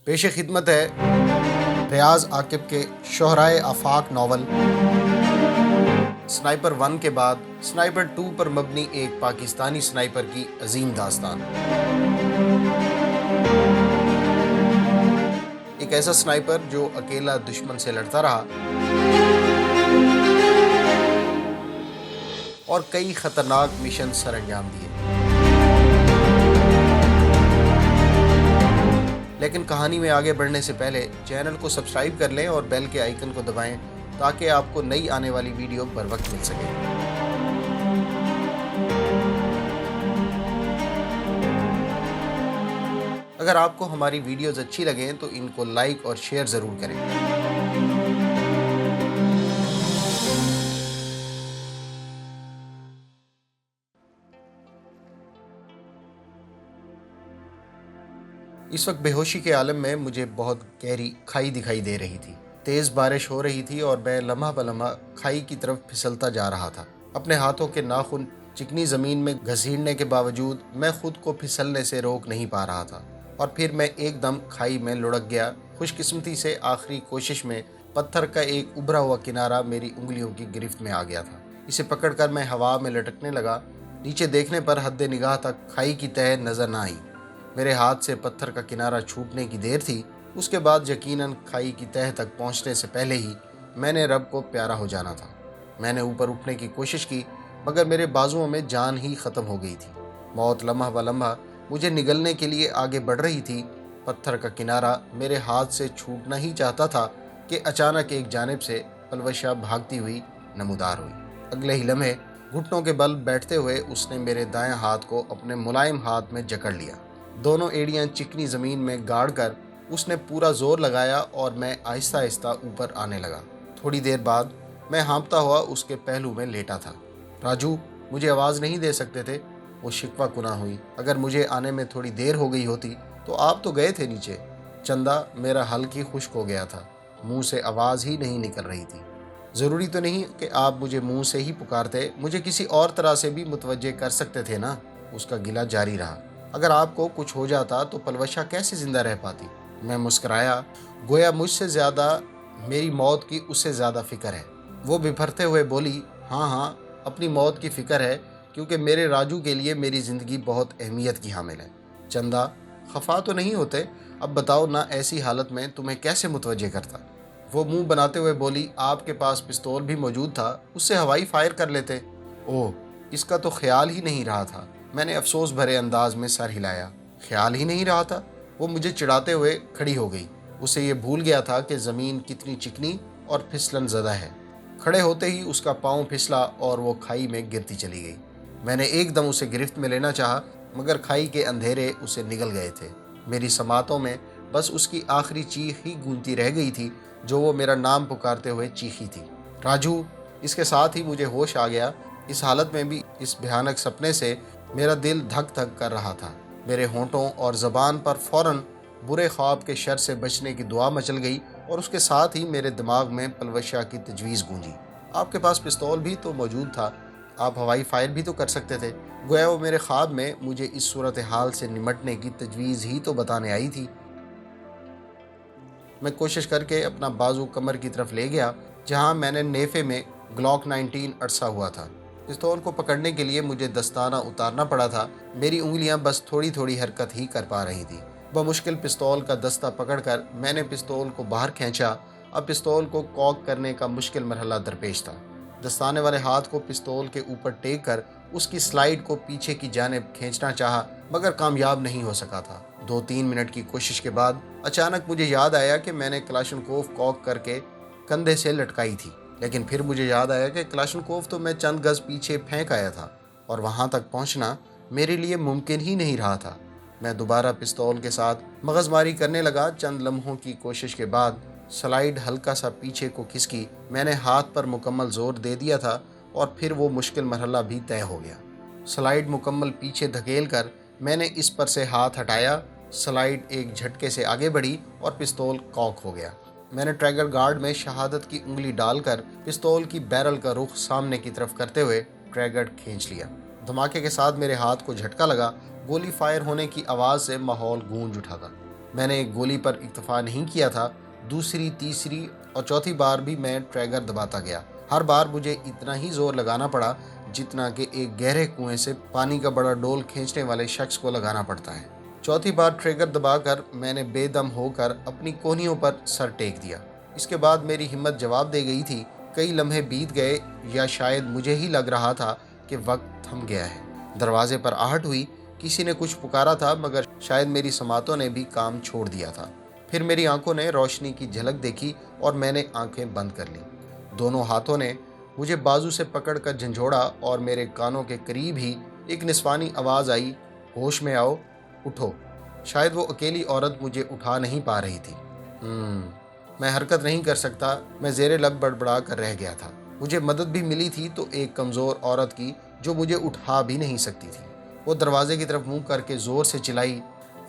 پیش خدمت ہے ریاض عاقب کے شہرائے آفاق ناول سنائپر 1 کے بعد سنائپر 2 پر مبنی ایک پاکستانی سنائپر کی عظیم داستان۔ ایک ایسا سنائپر جو اکیلا دشمن سے لڑتا رہا اور کئی خطرناک مشن سر انجام دیے، لیکن کہانی میں آگے بڑھنے سے پہلے چینل کو سبسکرائب کر لیں اور بیل کے آئیکن کو دبائیں تاکہ آپ کو نئی آنے والی ویڈیو بر وقت مل سکے۔ اگر آپ کو ہماری ویڈیوز اچھی لگیں تو ان کو لائک اور شیئر ضرور کریں۔ اس وقت بے ہوشی کے عالم میں مجھے بہت گہری کھائی دکھائی دے رہی تھی۔ تیز بارش ہو رہی تھی اور میں لمحہ بلمحہ کھائی کی طرف پھسلتا جا رہا تھا۔ اپنے ہاتھوں کے ناخن چکنی زمین میں گھسیٹنے کے باوجود میں خود کو پھسلنے سے روک نہیں پا رہا تھا، اور پھر میں ایک دم کھائی میں لڑک گیا۔ خوش قسمتی سے آخری کوشش میں پتھر کا ایک ابھرا ہوا کنارہ میری انگلیوں کی گرفت میں آ گیا تھا۔ اسے پکڑ کر میں ہوا میں لٹکنے لگا۔ نیچے دیکھنے پر حد نگاہ تک کھائی کی تہہ نظر نہ آئی۔ میرے ہاتھ سے پتھر کا کنارہ چھوٹنے کی دیر تھی، اس کے بعد یقیناً کھائی کی تہہ تک پہنچنے سے پہلے ہی میں نے رب کو پیارا ہو جانا تھا۔ میں نے اوپر اٹھنے کی کوشش کی مگر میرے بازوؤں میں جان ہی ختم ہو گئی تھی۔ موت لمحہ بلمحہ مجھے نگلنے کے لیے آگے بڑھ رہی تھی۔ پتھر کا کنارہ میرے ہاتھ سے چھوٹنا ہی چاہتا تھا کہ اچانک ایک جانب سے پلوشہ بھاگتی ہوئی نمودار ہوئی۔ اگلے ہی لمحے گھٹنوں کے بل بیٹھتے ہوئے اس نے میرے دائیں ہاتھ کو اپنے ملائم ہاتھ میں جکڑ لیا۔ دونوں ایڑیاں چکنی زمین میں گاڑ کر اس نے پورا زور لگایا اور میں آہستہ آہستہ اوپر آنے لگا۔ تھوڑی دیر بعد میں ہانپتا ہوا اس کے پہلو میں لیٹا تھا۔ راجو، مجھے آواز نہیں دے سکتے تھے؟ وہ شکوہ کناں ہوئی۔ اگر مجھے آنے میں تھوڑی دیر ہو گئی ہوتی تو آپ تو گئے تھے نیچے۔ چندہ، میرا حلق ہی خشک ہو گیا تھا، منہ سے آواز ہی نہیں نکل رہی تھی۔ ضروری تو نہیں کہ آپ مجھے منہ سے ہی پکارتے، مجھے کسی اور طرح سے بھی متوجہ کر سکتے تھے نا۔ اس کا گلہ جاری رہا۔ اگر آپ کو کچھ ہو جاتا تو پلوشہ کیسے زندہ رہ پاتی؟ میں مسکرایا، گویا مجھ سے زیادہ میری موت کی اس سے زیادہ فکر ہے۔ وہ بھرتے ہوئے بولی، ہاں، اپنی موت کی فکر ہے، کیونکہ میرے راجو کے لیے میری زندگی بہت اہمیت کی حامل ہے۔ چندہ، خفا تو نہیں ہوتے؟ اب بتاؤ نا، ایسی حالت میں تمہیں کیسے متوجہ کرتا؟ وہ منہ بناتے ہوئے بولی، آپ کے پاس پستول بھی موجود تھا، اس سے ہوائی فائر کر لیتے۔ اوہ، اس کا تو خیال ہی نہیں رہا تھا۔ میں نے افسوس بھرے انداز میں سر ہلایا۔ خیال ہی نہیں رہا تھا؟ وہ مجھے چڑھاتے ہوئے کھڑی ہو گئی۔ اسے یہ بھول گیا تھا کہ زمین کتنی چکنی اور پھسلن زدہ ہے۔ کھڑے ہوتے ہی اس کا پاؤں پھسلا اور وہ کھائی میں گرتی چلی گئی۔ میں نے ایک دم اسے گرفت میں لینا چاہا مگر کھائی کے اندھیرے اسے نگل گئے تھے۔ میری سماعتوں میں بس اس کی آخری چیخ ہی گونجتی رہ گئی تھی جو وہ میرا نام پکارتے ہوئے چیخی تھی، راجو۔ اس کے ساتھ ہی مجھے ہوش آ گیا۔ اس حالت میں بھی اس بھیانک سپنے سے میرا دل دھک دھک کر رہا تھا۔ میرے ہونٹوں اور زبان پر فوراً برے خواب کے شر سے بچنے کی دعا مچل گئی اور اس کے ساتھ ہی میرے دماغ میں پلوشہ کی تجویز گونجی۔ آپ کے پاس پستول بھی تو موجود تھا، آپ ہوائی فائر بھی تو کر سکتے تھے۔ گویا وہ میرے خواب میں مجھے اس صورتحال سے نمٹنے کی تجویز ہی تو بتانے آئی تھی۔ میں کوشش کر کے اپنا بازو کمر کی طرف لے گیا جہاں میں نے نیفے میں گلاک 19 اڑسا ہوا تھا۔ پستول کو پکڑنے کے لیے مجھے دستانہ اتارنا پڑا تھا۔ میری انگلیاں بس تھوڑی تھوڑی حرکت ہی کر پا رہی تھیں۔ بمشکل پستول کا دستہ پکڑ کر میں نے پستول کو باہر کھینچا۔ اب پستول کو کاک کرنے کا مشکل مرحلہ درپیش تھا۔ دستانے والے ہاتھ کو پستول کے اوپر ٹیک کر اس کی سلائیڈ کو پیچھے کی جانب کھینچنا چاہا مگر کامیاب نہیں ہو سکا تھا۔ 2-3 منٹ کی کوشش کے بعد اچانک مجھے یاد آیا کہ میں نے کلاشنکوف کاک کر کے کندھے سے لٹکائی تھی، لیکن پھر مجھے یاد آیا کہ کلاشنکوف تو میں چند گز پیچھے پھینک آیا تھا اور وہاں تک پہنچنا میرے لیے ممکن ہی نہیں رہا تھا۔ میں دوبارہ پستول کے ساتھ مغز ماری کرنے لگا۔ چند لمحوں کی کوشش کے بعد سلائیڈ ہلکا سا پیچھے کو کھسکی۔ میں نے ہاتھ پر مکمل زور دے دیا تھا اور پھر وہ مشکل مرحلہ بھی طے ہو گیا۔ سلائیڈ مکمل پیچھے دھکیل کر میں نے اس پر سے ہاتھ ہٹایا۔ سلائیڈ ایک جھٹکے سے آگے بڑھی اور پستول کاک ہو گیا۔ میں نے ٹریگر گارڈ میں شہادت کی انگلی ڈال کر پستول کی بیرل کا رخ سامنے کی طرف کرتے ہوئے ٹریگر کھینچ لیا۔ دھماکے کے ساتھ میرے ہاتھ کو جھٹکا لگا۔ گولی فائر ہونے کی آواز سے ماحول گونج اٹھا تھا۔ میں نے ایک گولی پر اکتفا نہیں کیا تھا، دوسری، تیسری اور چوتھی بار بھی میں ٹریگر دباتا گیا۔ ہر بار مجھے اتنا ہی زور لگانا پڑا جتنا کہ ایک گہرے کنویں سے پانی کا بڑا ڈول کھینچنے والے شخص کو لگانا پڑتا ہے۔ چوتھی بار ٹریگر دبا کر میں نے بے دم ہو کر اپنی کونیوں پر سر ٹیک دیا۔ اس کے بعد میری ہمت جواب دے گئی تھی۔ کئی لمحے بیت گئے، یا شاید مجھے ہی لگ رہا تھا کہ وقت تھم گیا ہے۔ دروازے پر آہٹ ہوئی، کسی نے کچھ پکارا تھا، مگر شاید میری سماعتوں نے بھی کام چھوڑ دیا تھا۔ پھر میری آنکھوں نے روشنی کی جھلک دیکھی اور میں نے آنکھیں بند کر لیں۔ دونوں ہاتھوں نے مجھے بازو سے پکڑ کر جھنجھوڑا اور میرے کانوں کے قریب ہی ایک نسوانی آواز آئی، ہوش میں آؤ، اٹھو۔ شاید وہ اکیلی عورت مجھے اٹھا نہیں پا رہی تھی۔ میں حرکت نہیں کر سکتا، میں زیر لب بڑبڑا کر رہ گیا تھا۔ مجھے مدد بھی ملی تھی تو ایک کمزور عورت کی جو مجھے اٹھا بھی نہیں سکتی تھی۔ وہ دروازے کی طرف منہ کر کے زور سے چلائی،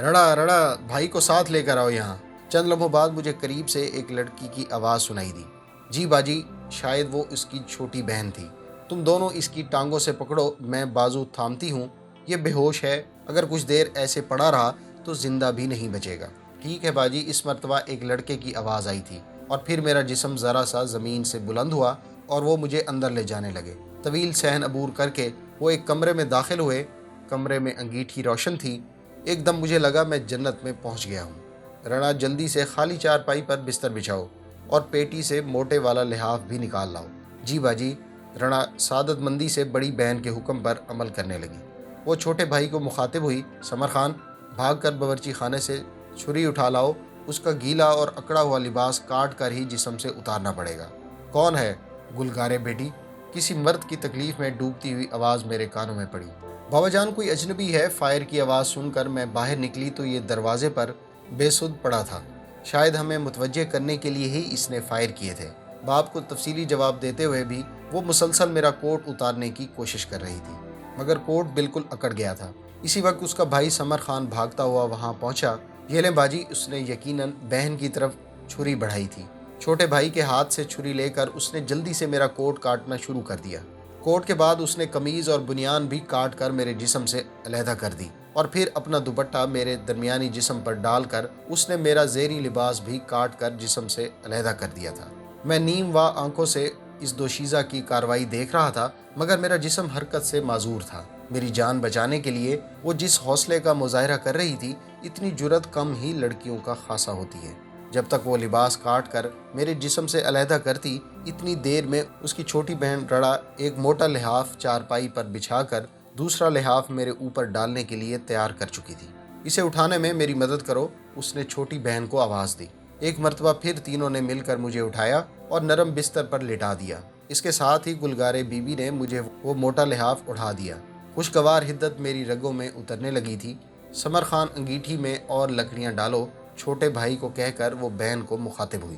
رڑا رڑا، بھائی کو ساتھ لے کر آؤ یہاں۔ چند لمحوں بعد مجھے قریب سے ایک لڑکی کی آواز سنائی دی، جی باجی، شاید وہ اس کی چھوٹی بہن تھی۔ تم دونوں اس کی ٹانگوں سے پکڑو، میں بازو تھامتی ہوں، یہ بے ہوش ہے، اگر کچھ دیر ایسے پڑا رہا تو زندہ بھی نہیں بچے گا۔ ٹھیک ہے باجی۔ اس مرتبہ ایک لڑکے کی آواز آئی تھی اور پھر میرا جسم ذرا سا زمین سے بلند ہوا اور وہ مجھے اندر لے جانے لگے۔ طویل صحن عبور کر کے وہ ایک کمرے میں داخل ہوئے۔ کمرے میں انگیٹھی روشن تھی۔ ایک دم مجھے لگا میں جنت میں پہنچ گیا ہوں۔ رنا، جلدی سے خالی چارپائی پر بستر بچھاؤ اور پیٹی سے موٹے والا لحاف بھی نکال لاؤ۔ جی باجی۔ رنا سعادت مندی سے بڑی بہن کے حکم پر عمل کرنے لگی۔ وہ چھوٹے بھائی کو مخاطب ہوئی، سمر خان، بھاگ کر باورچی خانے سے چھری اٹھا لاؤ، اس کا گیلا اور اکڑا ہوا لباس کاٹ کر ہی جسم سے اتارنا پڑے گا۔ کون ہے؟ گلگارے بیٹی، کسی مرد کی تکلیف میں ڈوبتی ہوئی آواز میرے کانوں میں پڑی۔ بابا جان، کوئی اجنبی ہے۔ فائر کی آواز سن کر میں باہر نکلی تو یہ دروازے پر بے سدھ پڑا تھا۔ شاید ہمیں متوجہ کرنے کے لیے ہی اس نے فائر کیے تھے۔ باپ کو تفصیلی جواب دیتے ہوئے بھی وہ مسلسل میرا کوٹ اتارنے کی کوشش کر رہی تھی، مگر کوٹ بالکل اکڑ گیا تھا۔ اسی وقت اس کا بھائی سمر خان بھاگتا ہوا وہاں پہنچا۔ یہ لیں باجی، اس نے یقیناً بہن کی طرف چھری بڑھائی تھی۔ چھوٹے بھائی کے ہاتھ سے چھری لے کر اس نے جلدی سے میرا کوٹ کاٹنا شروع کر دیا۔ کوٹ کے بعد اس نے قمیض اور بنیان بھی کاٹ کر میرے جسم سے علیحدہ کر دی اور پھر اپنا دوپٹہ میرے درمیانی جسم پر ڈال کر اس نے میرا زیریں لباس بھی کاٹ کر جسم سے علیحدہ کر دیا تھا۔ میں نیم وا آنکھوں سے اس دوشیزہ کی کارروائی دیکھ رہا تھا، مگر میرا جسم حرکت سے معذور تھا۔ میری جان بچانے کے لیے وہ جس حوصلے کا مظاہرہ کر رہی تھی، اتنی جرأت کم ہی لڑکیوں کا خاصہ ہوتی ہے۔ جب تک وہ لباس کاٹ کر میرے جسم سے علیحدہ کرتی، اتنی دیر میں اس کی چھوٹی بہن رڑا ایک موٹا لحاف چارپائی پر بچھا کر دوسرا لحاف میرے اوپر ڈالنے کے لیے تیار کر چکی تھی۔ اسے اٹھانے میں میری مدد کرو، اس نے چھوٹی بہن کو آواز دی۔ ایک مرتبہ پھر تینوں نے مل کر مجھے اٹھایا اور نرم بستر پر لٹا دیا۔ اس کے ساتھ ہی گلگارے بی بی نے مجھے وہ موٹا لحاف اڑا دیا۔ خوشگوار حدت میری رگوں میں اترنے لگی تھی۔ سمر خان، انگیٹھی میں اور لکڑیاں ڈالو، چھوٹے بھائی کو کہہ کر وہ بہن کو مخاطب ہوئی۔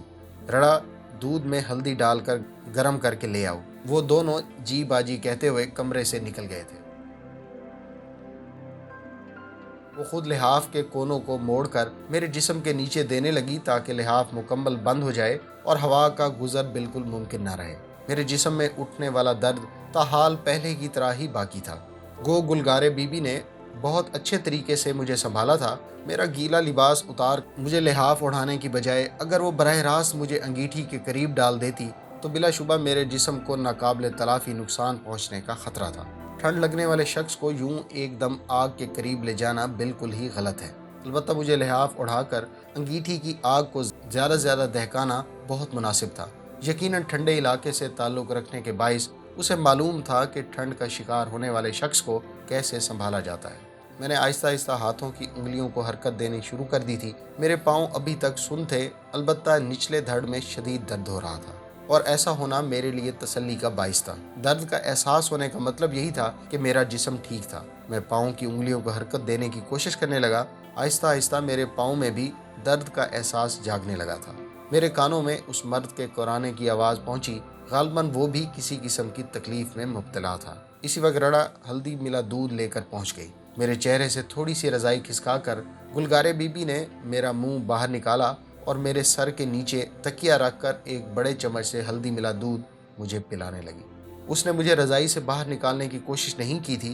رڑا، دودھ میں ہلدی ڈال کر گرم کر کے لے آؤ۔ وہ دونوں جی باجی کہتے ہوئے کمرے سے نکل گئے تھے۔ وہ خود لحاف کے کونوں کو موڑ کر میرے جسم کے نیچے دینے لگی تاکہ لحاف مکمل بند ہو جائے اور ہوا کا گزر بالکل ممکن نہ رہے۔ میرے جسم میں اٹھنے والا درد تاحال پہلے کی طرح ہی باقی تھا۔ گو گلگارے بی بی نے بہت اچھے طریقے سے مجھے سنبھالا تھا۔ میرا گیلا لباس اتار مجھے لحاف اڑھانے کی بجائے اگر وہ براہ راست مجھے انگیٹھی کے قریب ڈال دیتی تو بلا شبہ میرے جسم کو ناقابل تلافی نقصان پہنچنے کا خطرہ تھا۔ ٹھنڈ لگنے والے شخص کو یوں ایک دم آگ کے قریب لے جانا بالکل ہی غلط ہے۔ البتہ مجھے لحاف اڑھا کر انگیٹھی کی آگ کو زیادہ سے زیادہ دہکانا بہت مناسب تھا۔ یقیناً ٹھنڈے علاقے سے تعلق رکھنے کے باعث اسے معلوم تھا کہ ٹھنڈ کا شکار ہونے والے شخص کو کیسے سنبھالا جاتا ہے۔ میں نے آہستہ آہستہ ہاتھوں کی انگلیوں کو حرکت دینی شروع کر دی تھی۔ میرے پاؤں ابھی تک سن تھے، البتہ نچلے دھڑ میں شدید درد ہو رہا تھا، اور ایسا ہونا میرے لیے تسلی کا باعث تھا۔ درد کا احساس ہونے کا مطلب یہی تھا کہ میرا جسم ٹھیک تھا۔ میں پاؤں کی انگلیوں کو حرکت دینے کی کوشش کرنے لگا۔ آہستہ آہستہ میرے پاؤں میں بھی درد کا احساس جاگنے لگا تھا۔ میرے کانوں میں اس مرد کے قرانے کی آواز پہنچی، غالباً وہ بھی کسی قسم کی تکلیف میں مبتلا تھا۔ اسی وقت رڑا ہلدی ملا دودھ لے کر پہنچ گئی۔ میرے چہرے سے تھوڑی سی رضائی کھسکا کر گلگارے بی بی نے میرا منہ باہر نکالا اور میرے سر کے نیچے تکیہ رکھ کر ایک بڑے چمچ سے ہلدی ملا دودھ مجھے پلانے لگی۔ اس نے مجھے رضائی سے باہر نکالنے کی کوشش نہیں کی تھی،